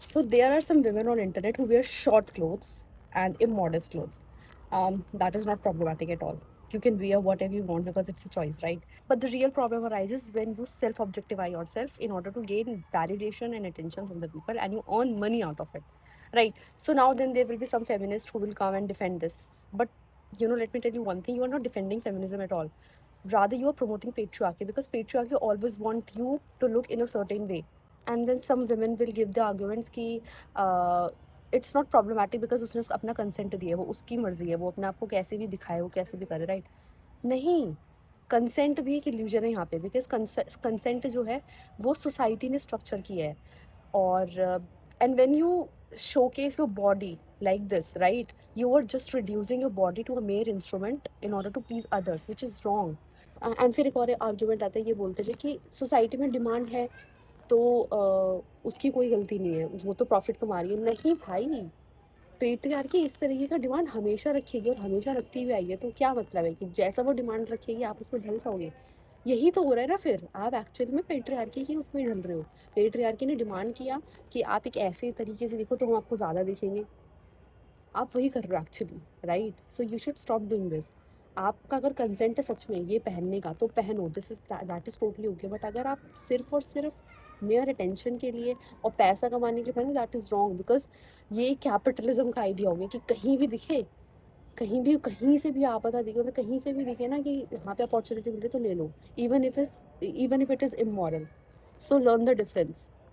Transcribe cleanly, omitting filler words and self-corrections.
So there are some women on internet who wear short clothes and immodest clothes. That is not problematic at all. You can wear whatever you want because it's a choice, right? But the real problem arises when you self-objectify yourself in order to gain validation and attention from the people, and you earn money out of it, right? So now then there will be some feminists who will come and defend this. But let me tell you one thing: you are not defending feminism at all. Rather, you are promoting patriarchy because patriarchy always want you to look in a certain way. And then some women will give the arguments कि it's not problematic because उसने अपना consent दिया है, वो उसकी मर्जी है, वो अपने आप को कैसे भी दिखाए, वो कैसे भी करे, राइट? नहीं, कंसेंट भी एक इल्यूजन है यहाँ पे, बिकॉज कंसेंट जो है वो सोसाइटी ने स्ट्रक्चर किया है. और and when you showcase your body like this, right, you are just reducing your body to a mere instrument in order to please others, which is wrong. And फिर एक और आर्ग्यूमेंट आता है, ये बोलते हैं कि सोसाइटी में डिमांड है तो उसकी कोई गलती नहीं है, वो तो प्रॉफिट कमा रही है. नहीं भाई, पेट्रियार्की इस तरीके का डिमांड हमेशा रखेगी और हमेशा रखती हुई आई है. तो क्या मतलब है कि जैसा वो डिमांड रखेगी आप उसमें ढल जाओगे? यही तो हो रहा है ना, फिर आप एक्चुअली में पेट्रियार्की ही उसमें ढल रहे हो. पेट्रियार्की ने डिमांड किया कि आप एक ऐसे तरीके से देखो तो हम आपको ज़्यादा देखेंगे. आप वही कर रहे हो actually, right? So you should stop doing this. आपका अगर कंसेंट है सच में ये पहनने का तो पहनो, this is that is totally okay. But अगर आप सिर्फ और सिर्फ मेयर अटेंशन के लिए और पैसा कमाने के लिए पहनो, दैट इज़ रॉन्ग. बिकॉज ये कैपिटलिज्म का आइडिया हो गया कि कहीं भी दिखे, कहीं भी, कहीं से भी आपदा दिखे, मतलब कहीं से भी दिखे ना कि यहाँ पे अपॉर्चुनिटी मिल रही है तो ले लो, even if it is immoral. So learn the difference.